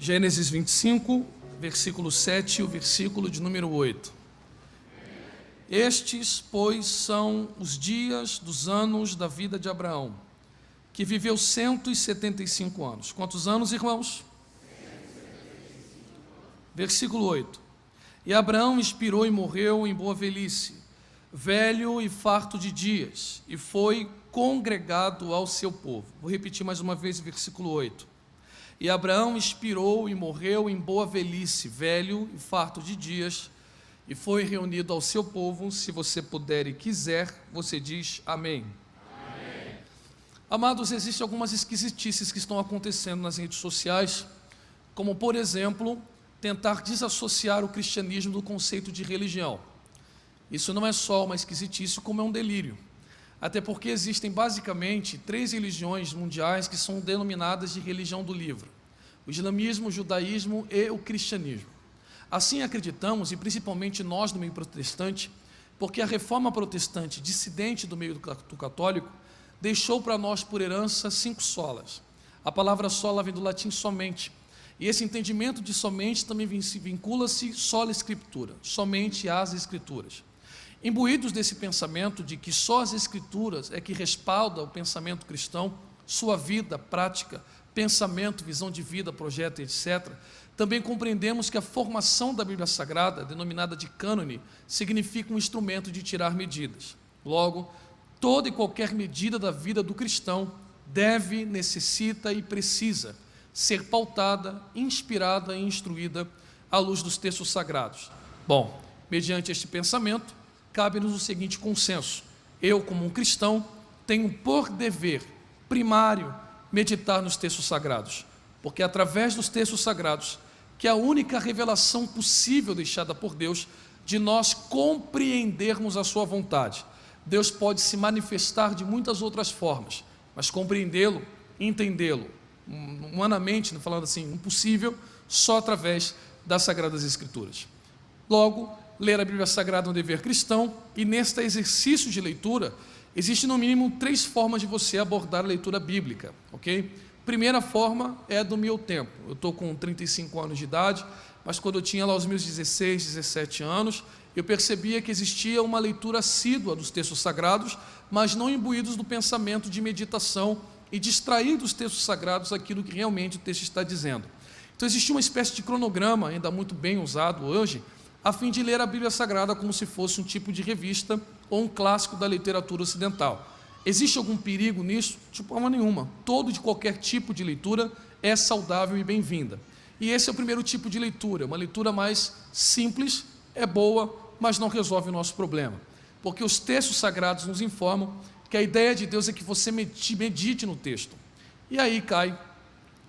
Gênesis 25, versículo 7 e o versículo de número 8. Estes, pois, são os dias dos anos da vida de Abraão, que viveu 175 anos. Quantos anos, irmãos? 175. Versículo 8. E Abraão expirou e morreu em boa velhice, velho e farto de dias, e foi congregado ao seu povo. Vou repetir mais uma vez o versículo 8. E Abraão expirou e morreu em boa velhice, velho e farto de dias, e foi reunido ao seu povo. Se você puder e quiser, você diz amém. Amém. Amados, existem algumas esquisitices que estão acontecendo nas redes sociais, como, por exemplo, tentar desassociar o cristianismo do conceito de religião. Isso não é só uma esquisitice, como é um delírio. Até porque existem basicamente 3 religiões mundiais que são denominadas de religião do livro: o islamismo, o judaísmo e o cristianismo. Assim acreditamos, e principalmente nós do meio protestante, porque a reforma protestante, dissidente do meio do católico, deixou para nós por herança 5 solas. A palavra sola vem do latim somente, e esse entendimento de somente também vincula-se sola escritura, somente às escrituras. Imbuídos desse pensamento de que só as escrituras é que respalda o pensamento cristão, sua vida, prática, pensamento, visão de vida, projeto, etc., também compreendemos que a formação da Bíblia Sagrada, denominada de cânone, significa um instrumento de tirar medidas. Logo, toda e qualquer medida da vida do cristão deve, necessita e precisa ser pautada, inspirada e instruída à luz dos textos sagrados. Bom, mediante este pensamento, cabe-nos o seguinte consenso: eu, como um cristão, tenho por dever primário meditar nos textos sagrados, porque é através dos textos sagrados que é a única revelação possível deixada por Deus de nós compreendermos a sua vontade. Deus pode se manifestar de muitas outras formas, mas compreendê-lo, entendê-lo, humanamente, falando assim, impossível, só através das Sagradas Escrituras. Logo, ler a Bíblia Sagrada é um dever cristão, e neste exercício de leitura, existe no mínimo 3 formas de você abordar a leitura bíblica, ok? Primeira forma é do meu tempo. Eu estou com 35 anos de idade, mas quando eu tinha lá os meus 16, 17 anos, eu percebia que existia uma leitura assídua dos textos sagrados, mas não imbuídos do pensamento de meditação e de extrair dos textos sagrados aquilo que realmente o texto está dizendo. Então existia uma espécie de cronograma, ainda muito bem usado hoje, a fim de ler a Bíblia Sagrada como se fosse um tipo de revista ou um clássico da literatura ocidental. Existe algum perigo nisso? De forma nenhuma. Todo de qualquer tipo de leitura é saudável e bem-vinda. E esse é o primeiro tipo de leitura, uma leitura mais simples, é boa, mas não resolve o nosso problema. Porque os textos sagrados nos informam que a ideia de Deus é que você medite no texto. E aí cai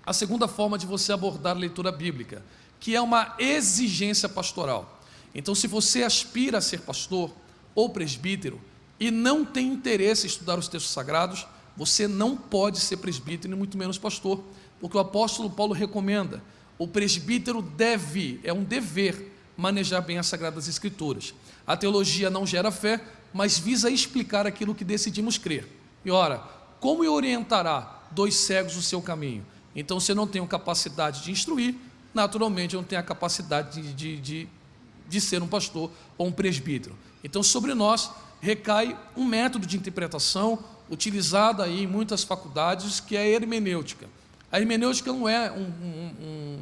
a segunda forma de você abordar a leitura bíblica, que é uma exigência pastoral. Então, se você aspira a ser pastor ou presbítero e não tem interesse em estudar os textos sagrados, você não pode ser presbítero e muito menos pastor, porque o apóstolo Paulo recomenda: o presbítero deve, é um dever, manejar bem as Sagradas Escrituras. A teologia não gera fé, mas visa explicar aquilo que decidimos crer. E ora, como orientará 2 cegos o seu caminho? Então, se eu não tenho capacidade de instruir, naturalmente eu não tenho a capacidade de ser um pastor ou um presbítero. Então, sobre nós recai um método de interpretação utilizado aí em muitas faculdades, que é a hermenêutica. A hermenêutica não é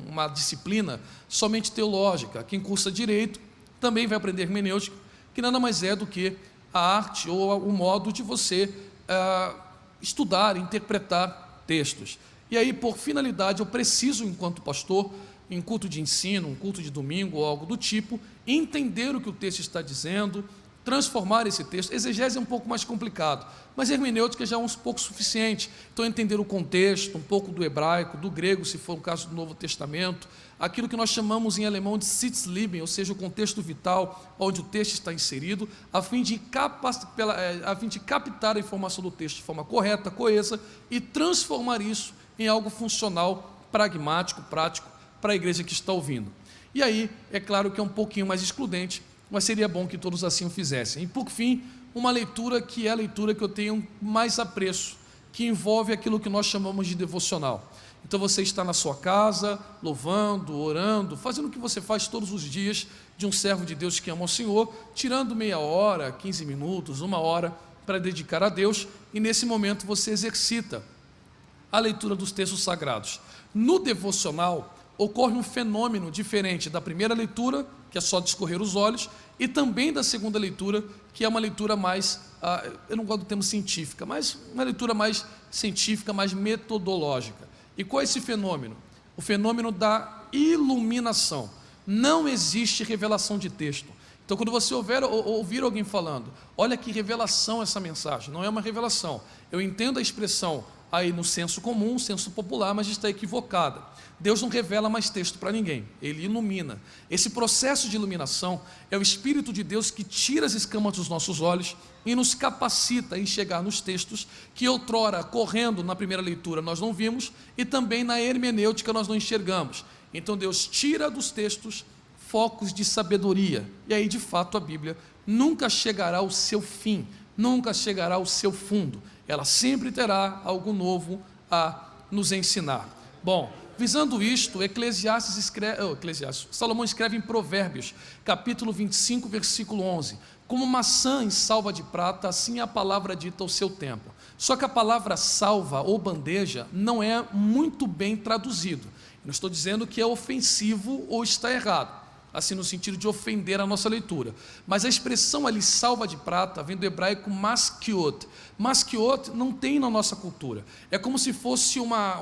uma disciplina somente teológica. Quem cursa direito também vai aprender hermenêutica, que nada mais é do que a arte ou o modo de você estudar, interpretar textos. E aí, por finalidade, eu preciso, enquanto pastor, em culto de ensino, um culto de domingo ou algo do tipo, entender o que o texto está dizendo, transformar esse texto. Exegese é um pouco mais complicado, mas hermenêutica já é um pouco suficiente. Então, entender o contexto, um pouco do hebraico, do grego, se for o caso do Novo Testamento, aquilo que nós chamamos em alemão de Sitzleben, ou seja, o contexto vital onde o texto está inserido, a fim de captar a informação do texto de forma correta, coesa, e transformar isso em algo funcional, pragmático, prático, para a igreja que está ouvindo. E aí, é claro que é um pouquinho mais excludente, mas seria bom que todos assim o fizessem. E por fim, uma leitura que é a leitura que eu tenho mais apreço, que envolve aquilo que nós chamamos de devocional. Então você está na sua casa, louvando, orando, fazendo o que você faz todos os dias de um servo de Deus que ama o Senhor, tirando meia hora, 15 minutos, 1 hora para dedicar a Deus, e nesse momento você exercita a leitura dos textos sagrados. No devocional ocorre um fenômeno diferente da primeira leitura, que é só discorrer os olhos, e também da segunda leitura, que é uma leitura mais, eu não gosto do termo científica, mas uma leitura mais científica, mais metodológica. E qual é esse fenômeno? O fenômeno da iluminação. Não existe revelação de texto. Então, quando você ouvir alguém falando, olha que revelação essa mensagem, não é uma revelação. Eu entendo a expressão aí no senso comum, senso popular, mas está equivocada. Deus não revela mais texto para ninguém, Ele ilumina. Esse processo de iluminação é o Espírito de Deus que tira as escamas dos nossos olhos e nos capacita a enxergar nos textos que outrora, correndo na primeira leitura, nós não vimos, e também na hermenêutica nós não enxergamos. Então Deus tira dos textos focos de sabedoria, e aí de fato a Bíblia nunca chegará ao seu fim, nunca chegará ao seu fundo. Ela sempre terá algo novo a nos ensinar. Bom, visando isto, Salomão escreve em Provérbios, capítulo 25, versículo 11, como maçã em salva de prata, assim é a palavra dita ao seu tempo. Só que a palavra salva ou bandeja não é muito bem traduzido. Não estou dizendo que é ofensivo ou está errado, assim no sentido de ofender a nossa leitura, mas a expressão ali salva de prata vem do hebraico maskiot. Maskiot não tem na nossa cultura, é como se fosse uma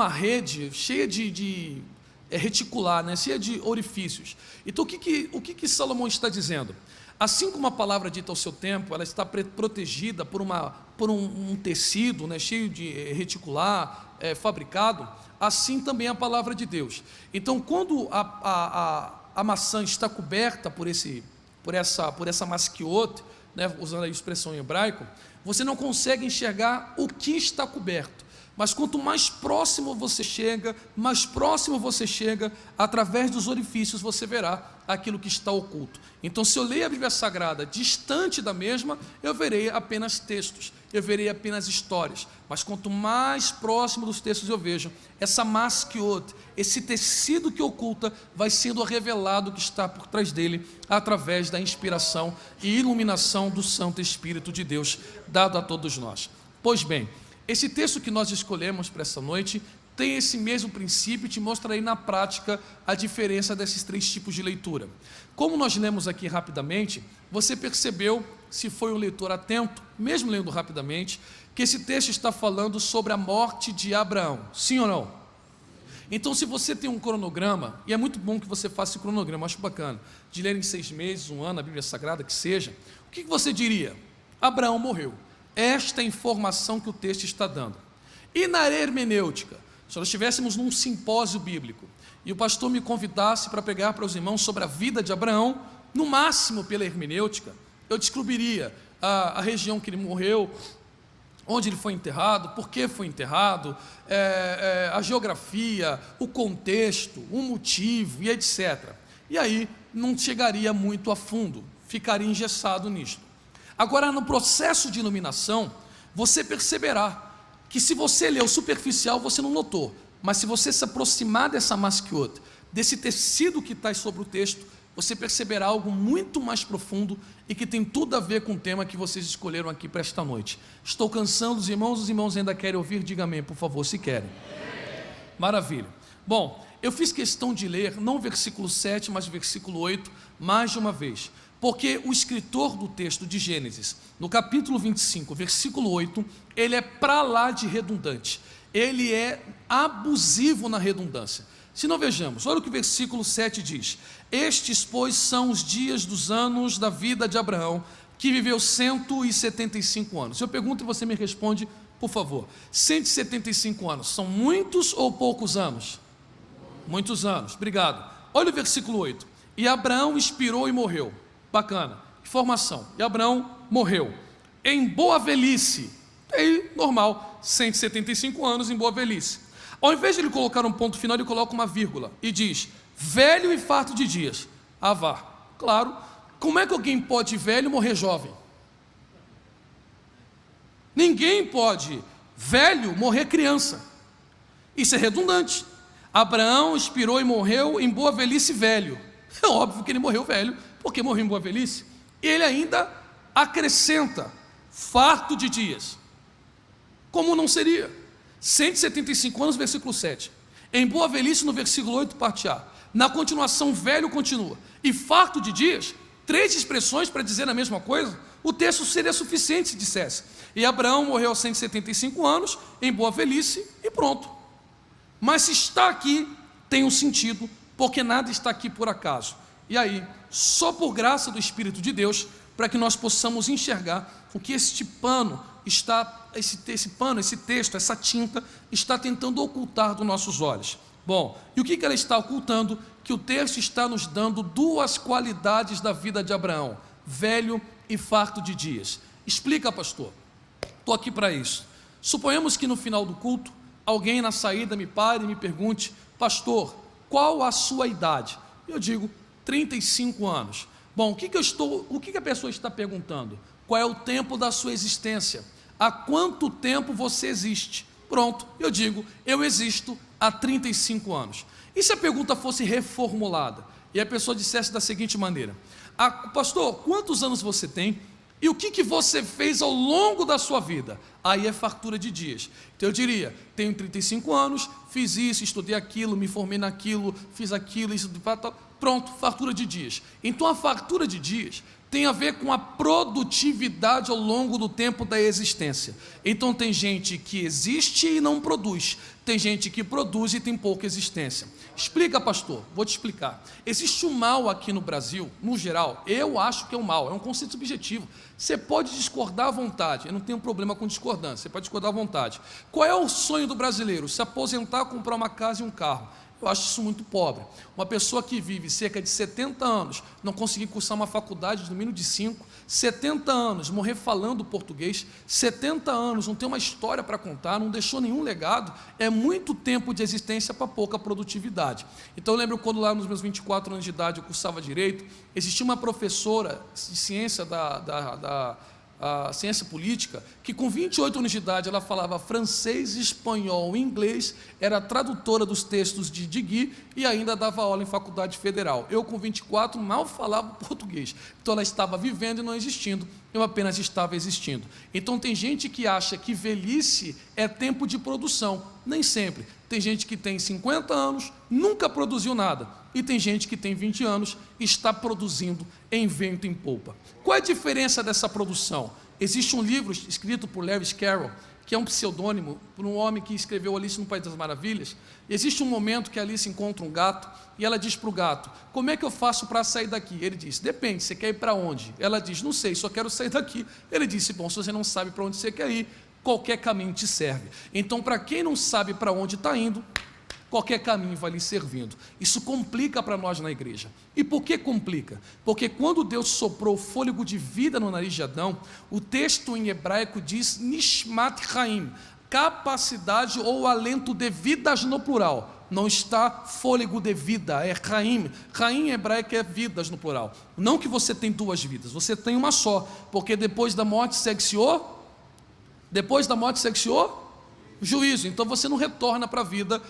rede cheia de reticular, né? Cheia de orifícios. Então o que Salomão está dizendo? Assim como a palavra dita ao seu tempo, ela está protegida por um tecido, né, cheio de reticular, fabricado, assim também a palavra de Deus. Então, quando a maçã está coberta por essa masquiot, né, usando a expressão em hebraico, você não consegue enxergar o que está coberto. Mas quanto mais próximo você chega, através dos orifícios você verá aquilo que está oculto. Então, se eu leio a Bíblia Sagrada distante da mesma, eu verei apenas textos, eu verei apenas histórias. Mas quanto mais próximo dos textos eu vejo, essa masquiot, esse tecido que oculta, vai sendo revelado o que está por trás dele, através da inspiração e iluminação do Santo Espírito de Deus, dado a todos nós. Pois bem, esse texto que nós escolhemos para essa noite tem esse mesmo princípio e te mostrarei na prática a diferença desses 3 tipos de leitura. Como nós lemos aqui rapidamente, você percebeu, se foi um leitor atento, mesmo lendo rapidamente, que esse texto está falando sobre a morte de Abraão, sim ou não? Então, se você tem um cronograma, e é muito bom que você faça esse cronograma, acho bacana, de ler em 6 meses, 1 ano, a Bíblia Sagrada, que seja, o que você diria? Abraão morreu. Esta é a informação que o texto está dando. E na hermenêutica, se nós estivéssemos num simpósio bíblico e o pastor me convidasse para pregar para os irmãos sobre a vida de Abraão, no máximo pela hermenêutica, eu descobriria a região que ele morreu, onde ele foi enterrado, por que foi enterrado, a geografia, o contexto, o motivo e etc. E aí não chegaria muito a fundo, ficaria engessado nisto. Agora, no processo de iluminação, você perceberá que se você leu superficial, você não notou, mas se você se aproximar dessa masquiot, desse tecido que está sobre o texto, você perceberá algo muito mais profundo e que tem tudo a ver com o tema que vocês escolheram aqui para esta noite. Estou cansando os irmãos ainda querem ouvir? Diga amém, por favor, se querem. Maravilha. Bom, eu fiz questão de ler, não o versículo 7, mas o versículo 8, mais de uma vez, porque o escritor do texto de Gênesis, no capítulo 25, versículo 8, ele é para lá de redundante, ele é abusivo na redundância. Se não vejamos, olha o que o versículo 7 diz: estes, pois, são os dias dos anos da vida de Abraão, que viveu 175 anos. Eu pergunto e você me responde, por favor. 175 anos, são muitos ou poucos anos? Muitos anos, obrigado. Olha o versículo 8: e Abraão expirou e morreu. Bacana, informação. E Abraão morreu em boa velhice. Aí, normal, 175 anos em boa velhice. Ao invés de ele colocar um ponto final, ele coloca uma vírgula e diz: velho e farto de dias. Ah, vá. Claro, como é que alguém pode velho morrer jovem? Ninguém pode velho morrer criança. Isso é redundante. Abraão expirou e morreu em boa velhice velho. É óbvio que ele morreu velho, porque morreu em boa velhice. Ele ainda acrescenta, farto de dias. Como não seria? 175 anos, versículo 7. Em boa velhice, no versículo 8, parte A. Na continuação, velho continua. E farto de dias, 3 expressões para dizer a mesma coisa, o texto seria suficiente se dissesse. E Abraão morreu aos 175 anos, em boa velhice, e pronto. Mas se está aqui, tem um sentido, porque nada está aqui por acaso. E aí, só por graça do Espírito de Deus, para que nós possamos enxergar o que esse texto, essa tinta, está tentando ocultar dos nossos olhos. Bom, e o que ela está ocultando? Que o texto está nos dando 2 qualidades da vida de Abraão: velho e farto de dias. Explica, pastor. Estou aqui para isso. Suponhamos que no final do culto, alguém na saída me pare e me pergunte: pastor, qual a sua idade? Eu digo, 35 anos. Bom, o que a pessoa está perguntando? Qual é o tempo da sua existência? Há quanto tempo você existe? Pronto, eu digo, eu existo há 35 anos. E se a pergunta fosse reformulada? E a pessoa dissesse da seguinte maneira: pastor, quantos anos você tem? E o que você fez ao longo da sua vida? Aí é fartura de dias. Então eu diria, tenho 35 anos, fiz isso, estudei aquilo, me formei naquilo, fiz aquilo, isso, pronto, fartura de dias. Então a fartura de dias tem a ver com a produtividade ao longo do tempo da existência. Então tem gente que existe e não produz, tem gente que produz e tem pouca existência. Explica, pastor. Vou te explicar. Existe um mal aqui no Brasil, no geral, eu acho que é um mal, é um conceito subjetivo. Você pode discordar à vontade, eu não tenho problema com discordância, você pode discordar à vontade. Qual é o sonho do brasileiro? Se aposentar, comprar uma casa e um carro. Eu acho isso muito pobre. Uma pessoa que vive cerca de 70 anos, não conseguir cursar uma faculdade no mínimo de 5, 70 anos, morrer falando português, 70 anos, não tem uma história para contar, não deixou nenhum legado, é muito tempo de existência para pouca produtividade. Então eu lembro quando lá nos meus 24 anos de idade eu cursava Direito, existia uma professora de ciência a ciência política, que com 28 anos de idade ela falava francês, espanhol, inglês, era tradutora dos textos de Digui e ainda dava aula em faculdade federal. Eu com 24 mal falava português, então ela estava vivendo e não existindo, eu apenas estava existindo. Então tem gente que acha que velhice é tempo de produção, nem sempre. Tem gente que tem 50 anos, nunca produziu nada, e tem gente que tem 20 anos e está produzindo em vento em polpa. Qual é a diferença dessa produção? Existe um livro escrito por Lewis Carroll, que é um pseudônimo por um homem que escreveu Alice no País das Maravilhas. Existe um momento que a Alice encontra um gato e ela diz para o gato: como é que eu faço para sair daqui? Ele diz: depende, você quer ir para onde? Ela diz: não sei, só quero sair daqui. Ele disse: bom, se você não sabe para onde você quer ir, qualquer caminho te serve. Então, para quem não sabe para onde está indo, qualquer caminho vai lhe servindo. Isso complica para nós na igreja. E por que complica? Porque quando Deus soprou o fôlego de vida no nariz de Adão, o texto em hebraico diz Nishmat Chaim, capacidade ou alento de vidas no plural. Não está fôlego de vida, é Chaim. Chaim em hebraico é vidas no plural. Não que você tem 2 vidas, você tem uma só, porque depois da morte segue-se o juízo. Então você não retorna para a vida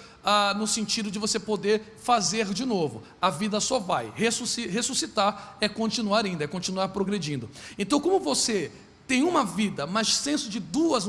no sentido de você poder fazer de novo. A vida só vai. Ressuscitar é continuar indo, é continuar progredindo. Então, como você tem uma vida, mas senso de 2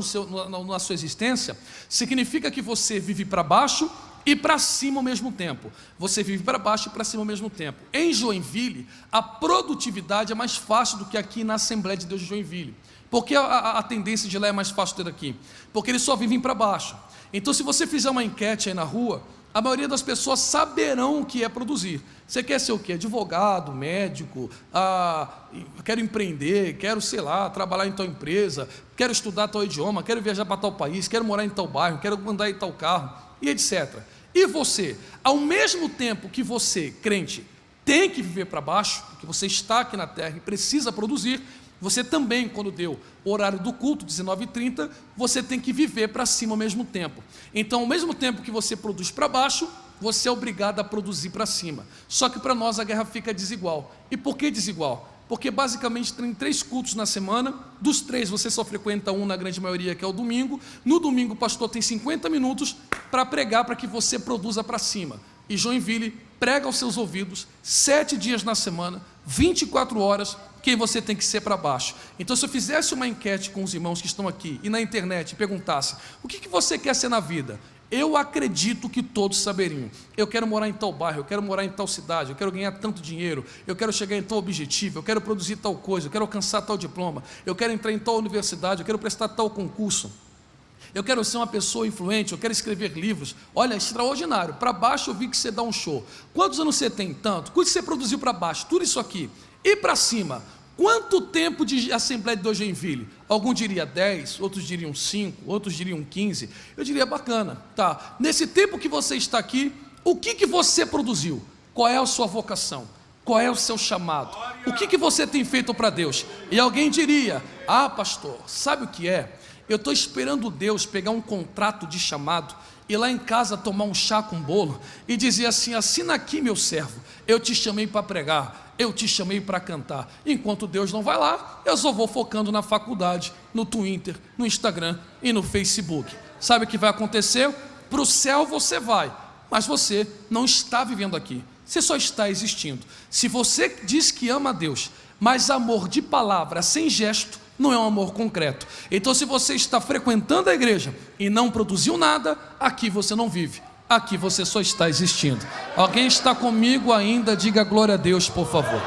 na sua existência, significa que você vive para baixo e para cima ao mesmo tempo. Você vive para baixo e para cima ao mesmo tempo. Em Joinville, a produtividade é mais fácil do que aqui na Assembleia de Deus de Joinville. Por que a tendência de lá é mais fácil ter aqui? Porque eles só vivem para baixo. Então, se você fizer uma enquete aí na rua, a maioria das pessoas saberão o que é produzir. Você quer ser o quê? Advogado, médico, quero empreender, quero, sei lá, trabalhar em tal empresa, quero estudar tal idioma, quero viajar para tal país, quero morar em tal bairro, quero andar em tal carro, e etc. E você, ao mesmo tempo que você, crente, tem que viver para baixo, porque você está aqui na terra e precisa produzir, você também, quando deu o horário do culto, 19h30, você tem que viver para cima ao mesmo tempo. Então, ao mesmo tempo que você produz para baixo, você é obrigado a produzir para cima. Só que para nós a guerra fica desigual. E por que desigual? porque basicamente tem 3 cultos na semana. Dos 3 você só frequenta um na grande maioria, que é o domingo. No domingo o pastor tem 50 minutos para pregar, para que você produza para cima. E Joinville prega aos seus ouvidos 7 dias na semana, 24 horas, quem você tem que ser para baixo. Então, se eu fizesse uma enquete com os irmãos que estão aqui e na internet e perguntasse: o que você quer ser na vida? Eu acredito que todos saberiam. Eu quero morar em tal bairro, eu quero morar em tal cidade, eu quero ganhar tanto dinheiro, eu quero chegar em tal objetivo, eu quero produzir tal coisa, eu quero alcançar tal diploma, eu quero entrar em tal universidade, eu quero prestar tal concurso, eu quero ser uma pessoa influente, eu quero escrever livros. Olha, extraordinário. Para baixo eu vi que você dá um show. Quantos anos você tem? Tanto. Quanto você produziu para baixo? Tudo isso aqui. E para cima? Quanto tempo de Assembleia de Joinville? Algum diria 10, outros diriam 5, outros diriam 15. Eu diria: bacana, tá. Nesse tempo que você está aqui, o que você produziu? Qual é a sua vocação? Qual é o seu chamado? O que você tem feito para Deus? E alguém diria: ah, pastor, sabe o que é? Eu estou esperando Deus pegar um contrato de chamado, ir lá em casa tomar um chá com bolo e dizer assim: assina aqui, meu servo, eu te chamei para pregar, eu te chamei para cantar. Enquanto Deus não vai lá, eu só vou focando na faculdade, no Twitter, no Instagram e no Facebook. Sabe o que vai acontecer? Para o céu você vai, mas você não está vivendo aqui, você só está existindo. Se você diz que ama a Deus, mas amor de palavra sem gesto não é um amor concreto. Então, se você está frequentando a igreja e não produziu nada, aqui você não vive, aqui você só está existindo. Alguém está comigo ainda? Diga glória a Deus, por favor.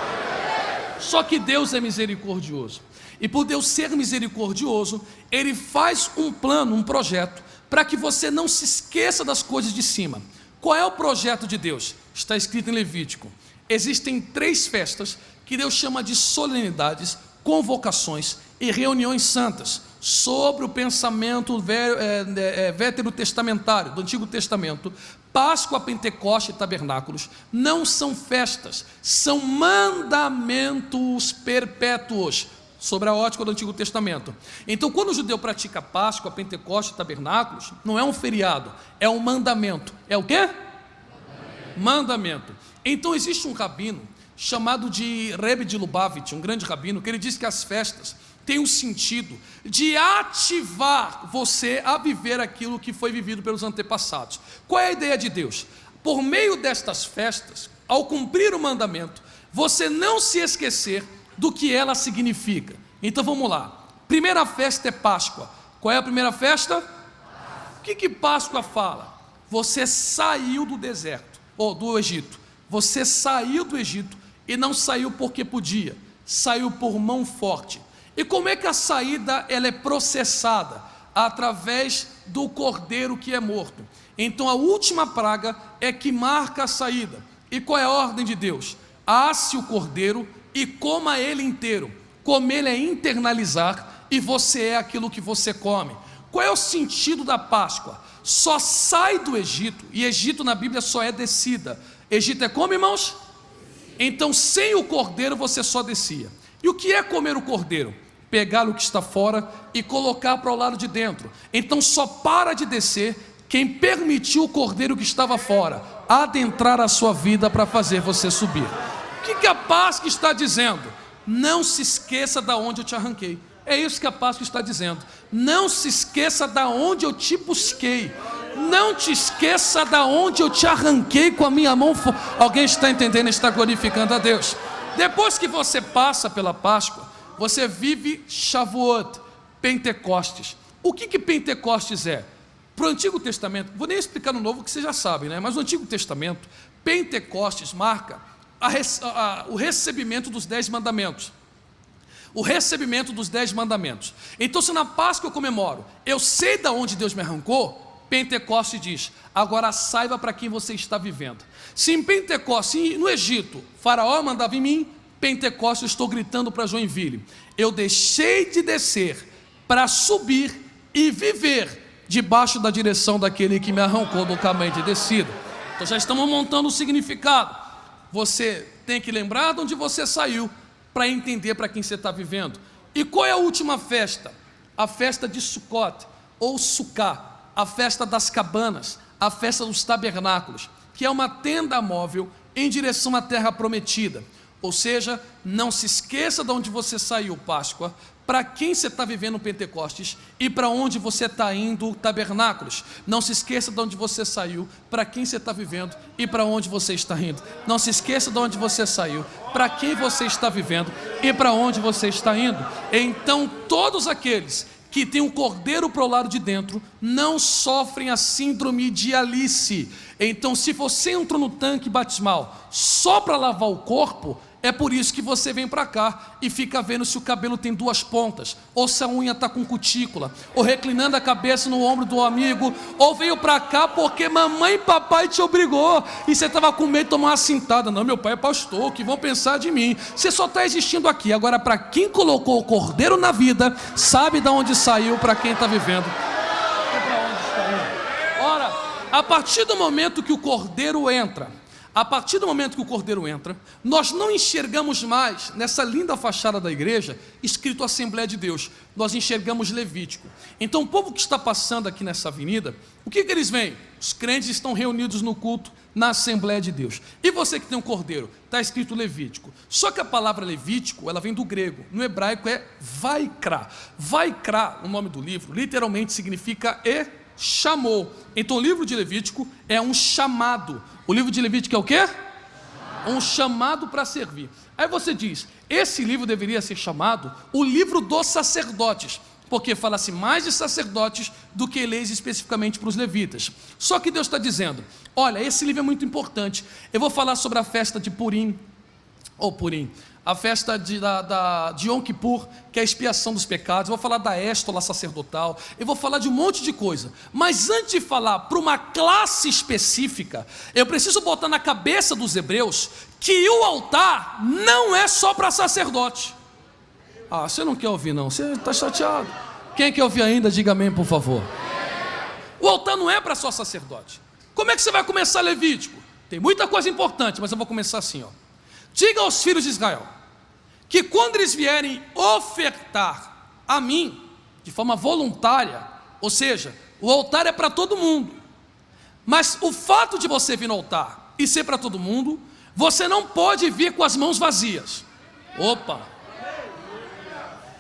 Só que Deus é misericordioso, e por Deus ser misericordioso, Ele faz um plano, um projeto, para que você não se esqueça das coisas de cima. Qual é o projeto de Deus? Está escrito em Levítico. Existem 3 festas que Deus chama de solenidades, convocações e reuniões santas, sobre o pensamento veterotestamentário do Antigo Testamento. Páscoa, Pentecoste e Tabernáculos não são festas, são mandamentos perpétuos, sobre a ótica do Antigo Testamento. Então, quando o judeu pratica Páscoa, Pentecoste e Tabernáculos, não é um feriado, é um mandamento. É o quê? Mandamento. Então, existe um rabino chamado de Rebbe de Lubavitch, um grande rabino, que ele diz que as festas têm o sentido de ativar você a viver aquilo que foi vivido pelos antepassados. Qual é a ideia de Deus? Por meio destas festas, ao cumprir o mandamento, você não se esquecer do que ela significa. Então vamos lá. Primeira festa é Páscoa. Qual é a primeira festa? O que Páscoa fala? Você saiu do deserto, ou do Egito. Você saiu do Egito e não saiu porque podia, saiu por mão forte. E como é que a saída ela é processada? Através do cordeiro que é morto. Então a última praga é que marca a saída. E qual é a ordem de Deus? Asse o cordeiro e coma ele inteiro. Comer ele é internalizar, e você é aquilo que você come. Qual é o sentido da Páscoa? Só sai do Egito, e Egito na Bíblia só é descida. Egito é como, irmãos? Então sem o cordeiro você só descia. E o que é comer o cordeiro? Pegar o que está fora e colocar para o lado de dentro. Então só para de descer quem permitiu o cordeiro que estava fora adentrar a sua vida para fazer você subir. O que a Páscoa está dizendo? Não se esqueça da onde eu te arranquei. É isso que a Páscoa está dizendo. Não se esqueça da onde eu te busquei. Não te esqueça da onde eu te arranquei com a minha mão. Alguém está entendendo e está glorificando a Deus? Depois que você passa pela Páscoa, você vive Shavuot, Pentecostes. O que Pentecostes é? Para o Antigo Testamento, vou nem explicar no Novo que vocês já sabem, né? Mas no Antigo Testamento, Pentecostes marca o recebimento dos 10 mandamentos. O recebimento dos 10 mandamentos. Então, se na Páscoa eu comemoro, eu sei de onde Deus me arrancou, Pentecostes diz: agora saiba para quem você está vivendo. Se em Pentecostes, no Egito, Faraó mandava em mim, Pentecostes eu estou gritando para Joinville: eu deixei de descer para subir e viver debaixo da direção daquele que me arrancou do caminho de descida. Então já estamos montando o significado. Você tem que lembrar de onde você saiu para entender para quem você está vivendo. E qual é a última festa? A festa de Sukkot, ou Sukkah, a festa das cabanas, a festa dos tabernáculos, que é uma tenda móvel em direção à terra prometida. Ou seja, não se esqueça de onde você saiu, Páscoa, para quem você está vivendo Pentecostes e para onde você está indo, Tabernáculos. Não se esqueça de onde você saiu, para quem você está vivendo e para onde você está indo. Não se esqueça de onde você saiu, para quem você está vivendo e para onde você está indo. Então todos aqueles que têm um cordeiro para o lado de dentro não sofrem a síndrome de Alice. Então, se você entrou no tanque batismal só para lavar o corpo, é por isso que você vem para cá e fica vendo se o cabelo tem duas pontas, ou se a unha está com cutícula, ou reclinando a cabeça no ombro do amigo, ou veio para cá porque mamãe e papai te obrigou, e você estava com medo de tomar uma cintada. Não, meu pai é pastor, o que vão pensar de mim? Você só está existindo aqui. Agora, para quem colocou o cordeiro na vida, sabe de onde saiu, para quem está vivendo e para onde está indo. Ora, a partir do momento que o cordeiro entra, nós não enxergamos mais, nessa linda fachada da igreja, escrito Assembleia de Deus, nós enxergamos Levítico. Então o povo que está passando aqui nessa avenida, o que eles veem? Os crentes estão reunidos no culto, na Assembleia de Deus. E você que tem um cordeiro, está escrito Levítico. Só que a palavra Levítico, ela vem do grego, no hebraico é Vaikra. Vaikra, o nome do livro, literalmente significa chamou. Então o livro de Levítico é um chamado. O livro de Levítico é o quê? Um chamado para servir. Aí você diz, esse livro deveria ser chamado o livro dos sacerdotes, porque fala-se mais de sacerdotes do que leis especificamente para os levitas. Só que Deus está dizendo, olha, esse livro é muito importante. Eu vou falar sobre a festa de Purim, a festa de Yom Kippur, que é a expiação dos pecados. Eu vou falar da éstola sacerdotal, eu vou falar de um monte de coisa. Mas antes de falar para uma classe específica, eu preciso botar na cabeça dos hebreus que o altar não é só para sacerdote. Ah, você não quer ouvir não, você está chateado. Quem quer ouvir ainda, diga amém, por favor. O altar não é para só sacerdote. Como é que você vai começar Levítico? Tem muita coisa importante, mas eu vou começar assim, ó. Diga aos filhos de Israel que quando eles vierem ofertar a mim de forma voluntária, ou seja, o altar é para todo mundo, mas o fato de você vir no altar e ser para todo mundo, você não pode vir com as mãos vazias. Opa!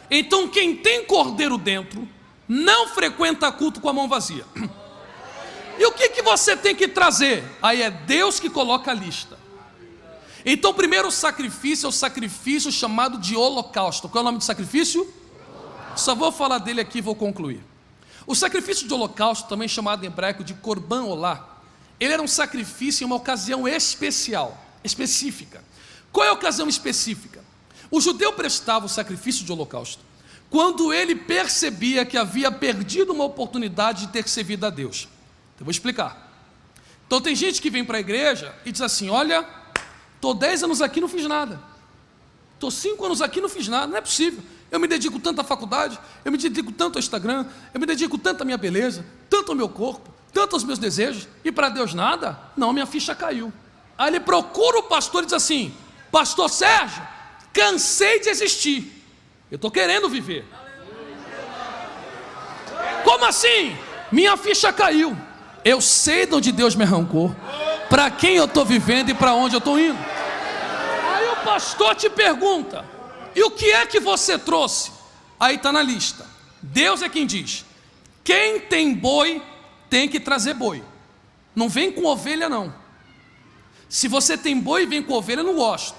Então quem tem cordeiro dentro não frequenta culto com a mão vazia. E o que você tem que trazer? Aí é Deus que coloca a lista. Então o primeiro sacrifício é o sacrifício chamado de holocausto. Qual é o nome do sacrifício? Só vou falar dele aqui e vou concluir. O sacrifício de holocausto, também chamado em hebraico de Korban Olá, ele era um sacrifício em uma ocasião específica. Qual é a ocasião específica? O judeu prestava o sacrifício de holocausto quando ele percebia que havia perdido uma oportunidade de ter servido a Deus. Eu vou explicar. Então tem gente que vem para a igreja e diz assim, olha, estou 10 anos aqui e não fiz nada, estou 5 anos aqui e não fiz nada, não é possível, eu me dedico tanto à faculdade, eu me dedico tanto ao Instagram, eu me dedico tanto à minha beleza, tanto ao meu corpo, tanto aos meus desejos, e para Deus nada? Não, minha ficha caiu. Aí ele procura o pastor e diz assim, pastor Sérgio, cansei de existir, eu estou querendo viver. Como assim? Minha ficha caiu, eu sei de onde Deus me arrancou, para quem eu estou vivendo e para onde eu estou indo. Aí o pastor te pergunta, e o que é que você trouxe? Aí está na lista. Deus é quem diz, quem tem boi tem que trazer boi, não vem com ovelha não. Se você tem boi e vem com ovelha, eu não gosto.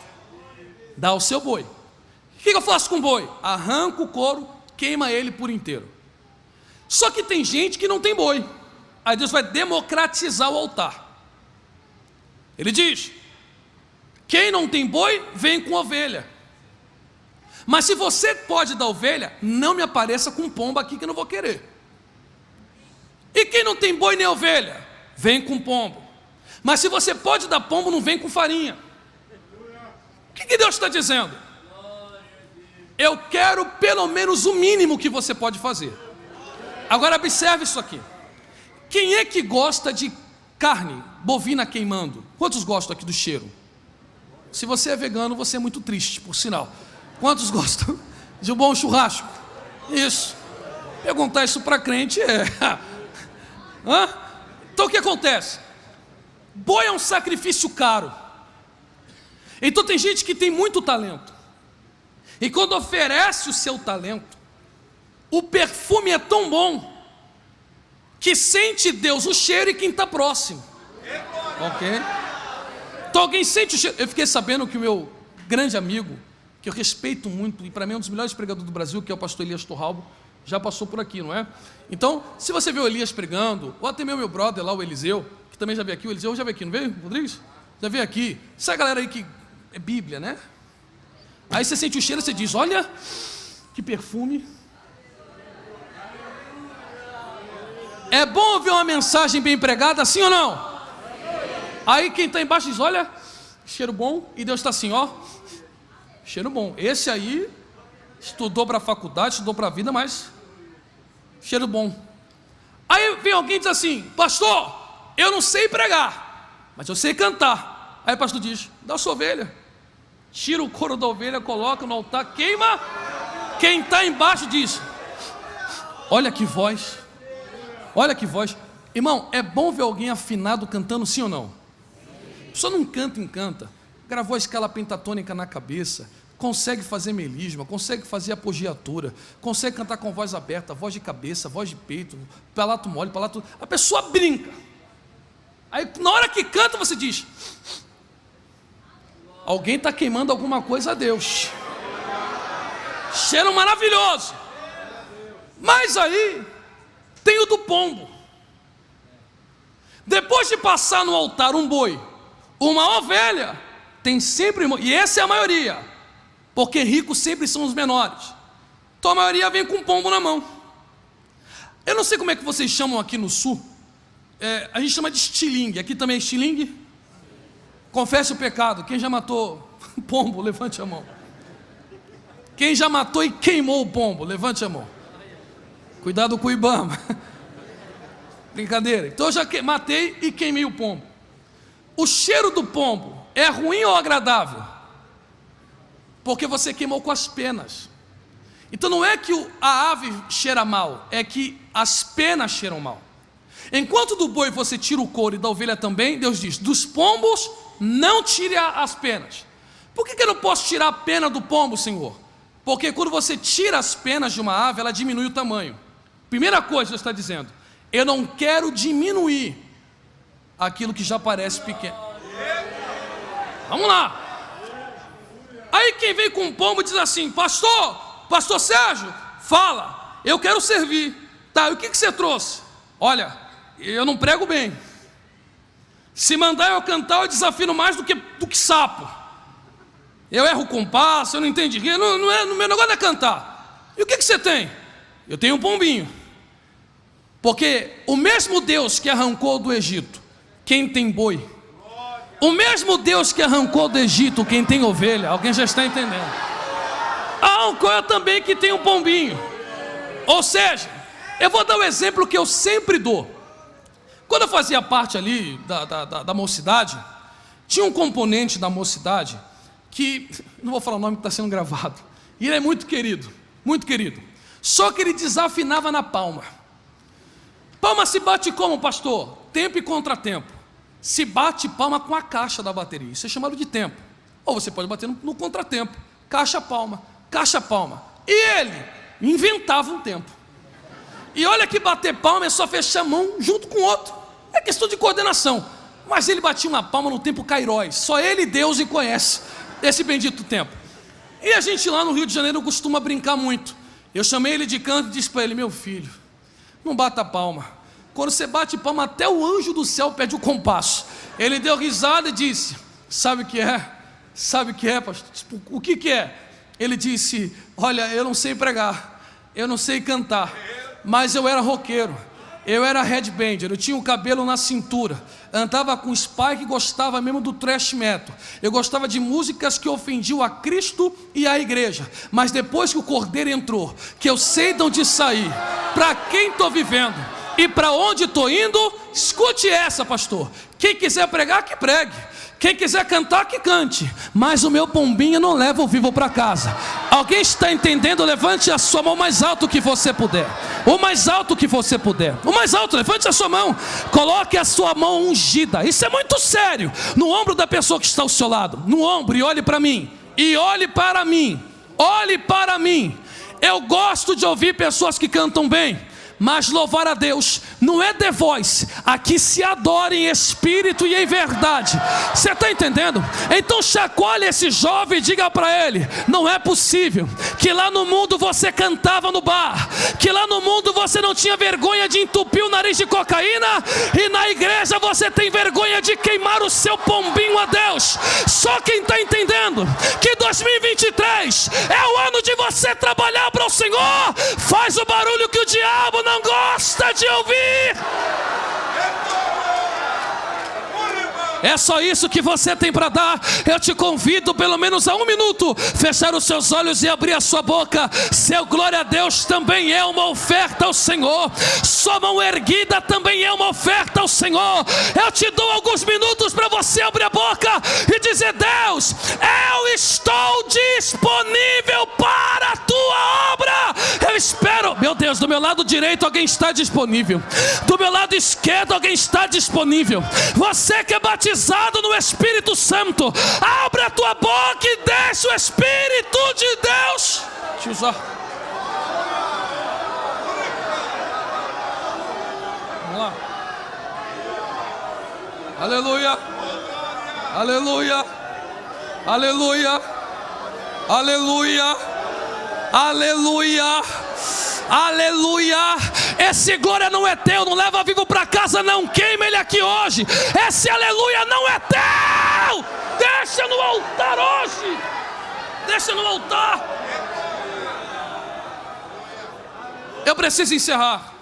Dá o seu boi. O que eu faço com o boi? Arranco o couro, queima ele por inteiro. Só que tem gente que não tem boi. Aí Deus vai democratizar o altar. Ele diz, quem não tem boi, vem com ovelha. Mas se você pode dar ovelha, não me apareça com pomba aqui que eu não vou querer. E quem não tem boi nem ovelha, vem com pombo. Mas se você pode dar pombo, não vem com farinha. O que Deus está dizendo? Eu quero pelo menos o mínimo que você pode fazer. Agora observe isso aqui. Quem é que gosta de carne bovina queimando? Quantos gostam aqui do cheiro? Se você é vegano, você é muito triste, por sinal. Quantos gostam de um bom churrasco? Isso. Perguntar isso para crente é... Hã? Então o que acontece? Boi é um sacrifício caro. Então tem gente que tem muito talento, e quando oferece o seu talento, o perfume é tão bom que sente Deus o cheiro e quem está próximo. Ok? Então alguém sente o cheiro. Eu fiquei sabendo que o meu grande amigo, que eu respeito muito, e para mim é um dos melhores pregadores do Brasil, que é o pastor Elias Torralbo, já passou por aqui, não é? Então, se você vê o Elias pregando, ou até meu brother lá, o Eliseu, que também já veio aqui, o Eliseu já veio aqui, não veio, Rodrigues? Já veio aqui. Essa galera aí que é Bíblia, né? Aí você sente o cheiro e você diz, olha, que perfume. É bom ouvir uma mensagem bem pregada, sim ou não? Aí quem está embaixo diz, olha, cheiro bom, e Deus está assim, ó, cheiro bom. Esse aí estudou para a faculdade, estudou para a vida, mas cheiro bom. Aí vem alguém e diz assim, pastor, eu não sei pregar, mas eu sei cantar. Aí o pastor diz, dá a sua ovelha, tira o couro da ovelha, coloca no altar, queima. Quem está embaixo diz, olha que voz, olha que voz. Irmão, é bom ver alguém afinado cantando, sim ou não? Só não canta, encanta. Gravou a escala pentatônica na cabeça, consegue fazer melisma, consegue fazer apogiatura, consegue cantar com voz aberta, voz de cabeça, voz de peito, palato mole, palato... A pessoa brinca. Aí na hora que canta você diz, alguém está queimando alguma coisa a Deus. Cheiro maravilhoso. Mas aí tem o do pombo. Depois de passar no altar um boi, uma ovelha, tem sempre, e essa é a maioria, porque ricos sempre são os menores, então a maioria vem com um pombo na mão. Eu não sei como é que vocês chamam aqui no sul, a gente chama de estilingue, aqui também é estilingue? Confesse o pecado, quem já matou pombo, levante a mão. Quem já matou e queimou o pombo, levante a mão. Cuidado com o Ibama. Brincadeira. Então eu já matei e queimei o pombo. O cheiro do pombo é ruim ou agradável? Porque você queimou com as penas. Então não é que a ave cheira mal, é que as penas cheiram mal. Enquanto do boi você tira o couro e da ovelha também, Deus diz, dos pombos não tire as penas. Por que eu não posso tirar a pena do pombo, Senhor? Porque quando você tira as penas de uma ave, ela diminui o tamanho. Primeira coisa que Deus está dizendo, eu não quero diminuir aquilo que já parece pequeno. Vamos lá. Aí quem vem com um pombo diz assim, pastor Sérgio, fala, eu quero servir. Tá, e o que você trouxe? Olha, eu não prego bem. Se mandar eu cantar, eu desafino mais do que sapo. Eu erro o compasso, eu não entendo. No meu negócio é cantar. E o que você tem? Eu tenho um pombinho. Porque o mesmo Deus que arrancou do Egito quem tem boi, o mesmo Deus que arrancou do Egito quem tem ovelha, alguém já está entendendo, arrancou eu também que tem um pombinho. Ou seja, eu vou dar o exemplo que eu sempre dou. Quando eu fazia parte ali da mocidade, tinha um componente da mocidade que, não vou falar o nome que está sendo gravado, e ele é muito querido, só que ele desafinava na palma. Palma se bate como, pastor? Tempo e contratempo. Se bate palma com a caixa da bateria, isso é chamado de tempo. Ou você pode bater no contratempo, caixa palma. E ele inventava um tempo. E olha que bater palma é só fechar a mão junto com o outro, é questão de coordenação. Mas ele batia uma palma no tempo Kairos, só ele e Deus conhece esse bendito tempo. E a gente lá no Rio de Janeiro costuma brincar muito. Eu chamei ele de canto e disse para ele, meu filho, não bata palma. Quando você bate palma, até o anjo do céu perde o compasso. Ele deu risada e disse, sabe o que é, pastor? O que é? Ele disse, olha, eu não sei pregar, eu não sei cantar, mas eu era roqueiro, eu era headbanger, eu tinha o cabelo na cintura, andava com spike e gostava mesmo do thrash metal. Eu gostava de músicas que ofendiam a Cristo e a igreja. Mas depois que o Cordeiro entrou, que eu sei de onde sair, para quem estou vivendo e para onde estou indo, escute essa, pastor. Quem quiser pregar, que pregue. Quem quiser cantar, que cante. Mas o meu pombinho não leva o vivo para casa. Alguém está entendendo? Levante a sua mão mais alto que você puder. O mais alto que você puder. O mais alto, levante a sua mão. Coloque a sua mão ungida. Isso é muito sério. No ombro da pessoa que está ao seu lado. No ombro, e olhe para mim. E olhe para mim. Olhe para mim. Eu gosto de ouvir pessoas que cantam bem, mas louvar a Deus não é The Voice. Aqui se adora em espírito e em verdade. Você está entendendo? Então chacoalhe esse jovem e diga para ele: não é possível que lá no mundo você cantava no bar, que lá no mundo você não tinha vergonha de entupir o nariz de cocaína, e na igreja você tem vergonha de queimar o seu pombinho a Deus. Só quem está entendendo que 2023 é o ano de você trabalhar para o Senhor, faz o barulho que o diabo não gosta de ouvir. É só isso que você tem para dar. Eu te convido pelo menos a 1 minuto, fechar os seus olhos e abrir a sua boca. Seu glória a Deus também é uma oferta ao Senhor. Sua mão erguida também é uma oferta ao Senhor. Eu te dou alguns minutos para você abrir a boca e dizer: Deus, eu estou disponível para a tua obra. Eu espero, meu Deus, do meu lado direito alguém está disponível, do meu lado esquerdo alguém está disponível. Você que é batizado no Espírito Santo, abre a tua boca e deixa o Espírito de Deus te usar. Vamos lá. Aleluia, aleluia, aleluia, aleluia, aleluia, aleluia. Esse glória não é teu, não leva vivo para casa, não queima ele aqui hoje. Esse aleluia não é teu. Deixa no altar hoje. Deixa no altar. Eu preciso encerrar.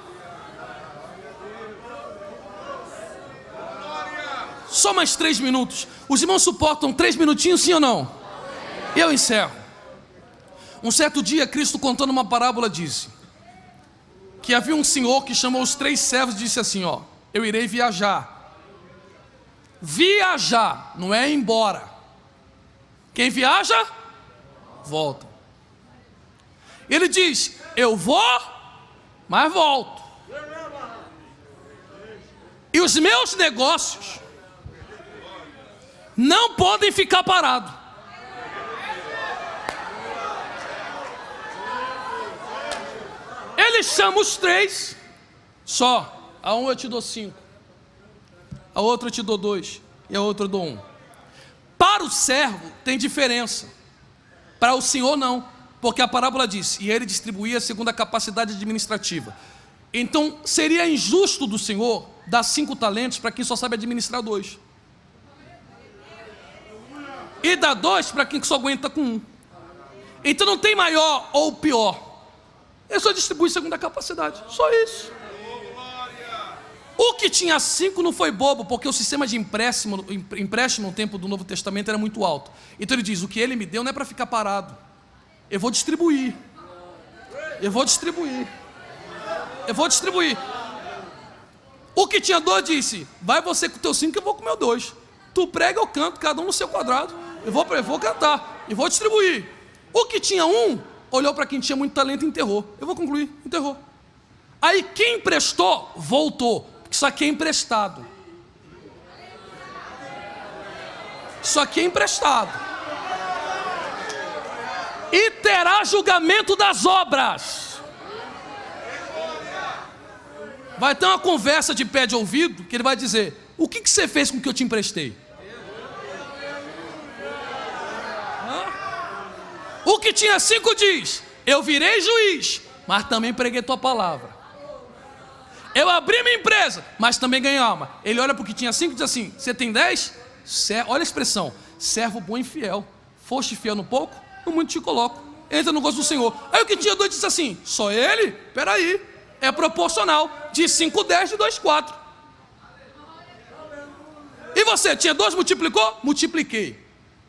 Só mais 3 minutos. Os irmãos suportam 3 minutinhos, sim ou não? Eu encerro. Um certo dia, Cristo, contando uma parábola, disse que havia um senhor que chamou os 3 servos e disse assim: ó, eu irei viajar. Viajar, não é ir embora. Quem viaja, volta. Ele diz: eu vou, mas volto. E os meus negócios não podem ficar parados. Ele chama os 3 só. A um eu te dou 5, a outra eu te dou 2 e a outra eu dou 1. Para o servo tem diferença, para o senhor não, porque a parábola diz: e ele distribuía segundo a capacidade administrativa. Então seria injusto do senhor dar 5 talentos para quem só sabe administrar 2, e dar 2 para quem só aguenta com 1. Então não tem maior ou pior. Ele só distribui segundo a capacidade, só isso. O que tinha 5 não foi bobo, porque o sistema de empréstimo no tempo do Novo Testamento era muito alto. Então ele diz: o que ele me deu não é para ficar parado, eu vou distribuir. Eu vou distribuir. Eu vou distribuir. O que tinha 2 disse: vai você com o teu 5 que eu vou com o meu 2. Tu prega, eu canto, cada um no seu quadrado. Eu vou cantar e vou distribuir. O que tinha 1 olhou para quem tinha muito talento e enterrou. Eu vou concluir, enterrou. Aí quem emprestou, voltou, porque isso aqui é emprestado. Isso aqui é emprestado. E terá julgamento das obras. Vai ter uma conversa de pé de ouvido, que ele vai dizer: o que você fez com o que eu te emprestei? O que tinha 5 diz: eu virei juiz, mas também preguei tua palavra. Eu abri minha empresa, mas também ganhei alma. Ele olha para o que tinha 5 e diz assim: você tem 10? Olha a expressão: servo bom e fiel. Foste fiel no pouco, no muito te coloco. Entra no gosto do Senhor. Aí o que tinha 2 disse assim: só ele? Peraí, é proporcional. De 5, 10, de 2, 4. E você, tinha 2, multiplicou? Multipliquei.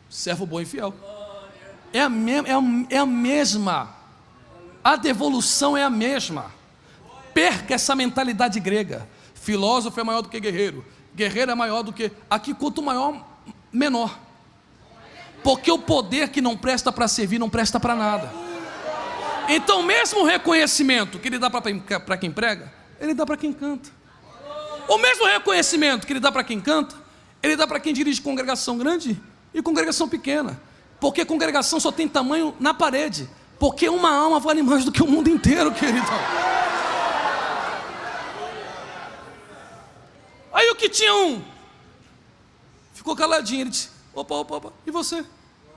Servo bom e fiel. É a mesma. A devolução é a mesma. Perca essa mentalidade grega. Filósofo é maior do que guerreiro. Guerreiro é maior do que... Aqui, quanto maior, menor. Porque o poder que não presta para servir, não presta para nada. Então mesmo o reconhecimento que ele dá para quem prega, ele dá para quem canta. O mesmo reconhecimento que ele dá para quem canta, ele dá para quem dirige congregação grande e congregação pequena. Porque congregação só tem tamanho na parede. Porque uma alma vale mais do que o mundo inteiro, querido. Aí o que tinha um ficou caladinho. Ele disse: opa, e você?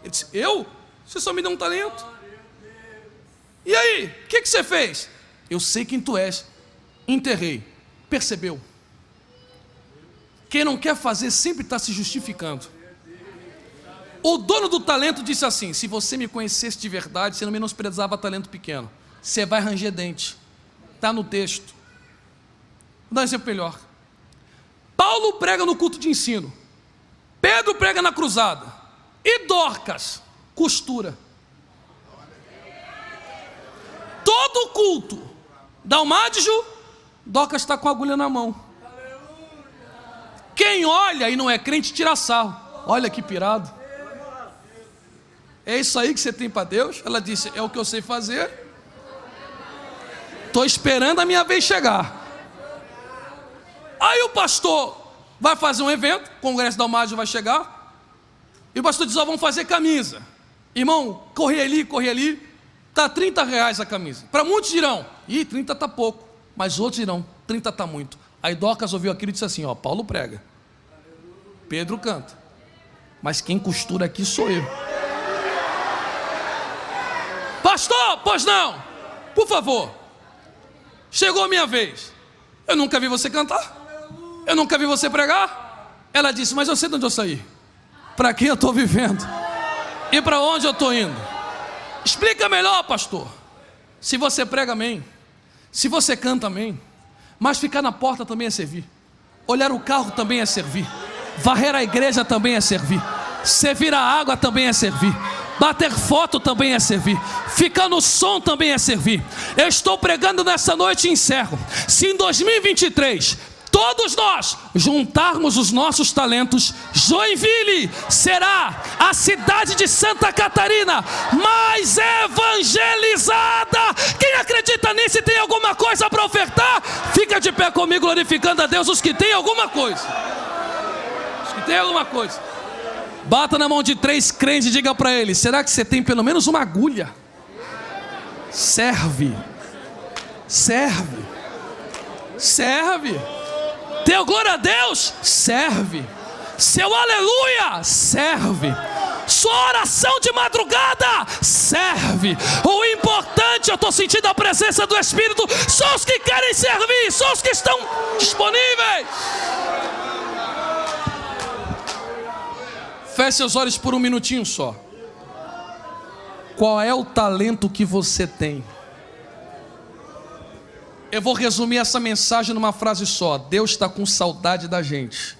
Ele disse: eu? Você só me deu um talento. E aí, o que você fez? Eu sei quem tu és. Enterrei. Percebeu? Quem não quer fazer sempre está se justificando. O dono do talento disse assim: se você me conhecesse de verdade, você não menosprezava talento pequeno. Você vai ranger dente. Está no texto. Vou dar um exemplo melhor. Paulo prega no culto de ensino. Pedro prega na cruzada. E Dorcas costura. Todo culto. Dalmádio, Dorcas está com a agulha na mão. Quem olha e não é crente tira sarro. Olha que pirado. É isso aí que você tem para Deus? Ela disse: é o que eu sei fazer. Estou esperando a minha vez chegar. Aí o pastor vai fazer um evento, o congresso da Dalmádio vai chegar, e o pastor diz: ó, vamos fazer camisa. Irmão, corre ali, está R$30 a camisa. Para muitos dirão: ih, 30 está pouco. Mas outros dirão: 30 está muito. Aí Dorcas ouviu aquilo e disse assim: ó, Paulo prega, Pedro canta, mas quem costura aqui sou eu. Pastor, pois não, por favor, chegou a minha vez. Eu nunca vi você cantar, eu nunca vi você pregar. Ela disse: mas eu sei de onde eu saí, para quem eu estou vivendo e para onde eu estou indo. Explica melhor, pastor. Se você prega, amém. Se você canta, amém. Mas ficar na porta também é servir. Olhar o carro também é servir. Varrer a igreja também é servir. Servir a água também é servir. Bater foto também é servir. Ficar no som também é servir. Eu estou pregando nessa noite e encerro. Se em 2023 todos nós juntarmos os nossos talentos, Joinville será a cidade de Santa Catarina mais evangelizada. Quem acredita nisso e tem alguma coisa para ofertar, fica de pé comigo glorificando a Deus. Os que têm alguma coisa, os que têm alguma coisa, bata na mão de 3 crentes e diga para eles: será que você tem pelo menos uma agulha? Serve. Teu glória a Deus, serve. Seu aleluia, serve. Sua oração de madrugada, serve. O importante, eu estou sentindo a presença do Espírito, são os que querem servir, são os que estão disponíveis. Feche seus olhos por um minutinho só. Qual é o talento que você tem? Eu vou resumir essa mensagem numa frase só: Deus está com saudade da gente.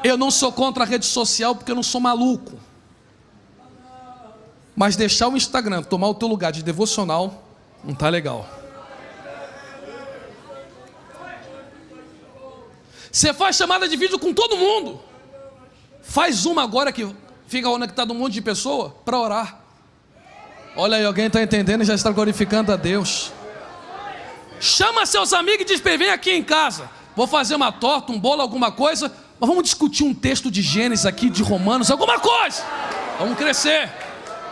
Eu não sou contra a rede social porque eu não sou maluco. Mas deixar o Instagram tomar o teu lugar de devocional não está legal. Você faz chamada de vídeo com todo mundo. Faz uma agora que fica conectado um monte de pessoa para orar. Olha aí, alguém está entendendo e já está glorificando a Deus. Chama seus amigos e diz: vem aqui em casa, vou fazer uma torta, um bolo, alguma coisa, mas vamos discutir um texto de Gênesis aqui, de Romanos, alguma coisa. Vamos crescer.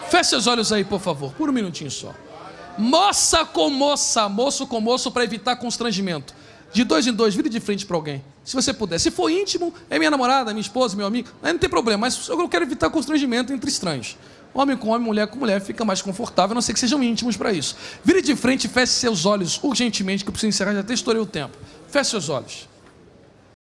Feche seus olhos aí, por favor, por um minutinho só. Moça com moça, moço com moço, para evitar constrangimento. De 2 em 2, vire de frente para alguém, se você puder. Se for íntimo, é minha namorada, minha esposa, meu amigo, aí não tem problema, mas eu quero evitar constrangimento entre estranhos. Homem com homem, mulher com mulher, fica mais confortável, a não ser que sejam íntimos para isso. Vire de frente e feche seus olhos urgentemente, que eu preciso encerrar, já até estourei o tempo. Feche seus olhos.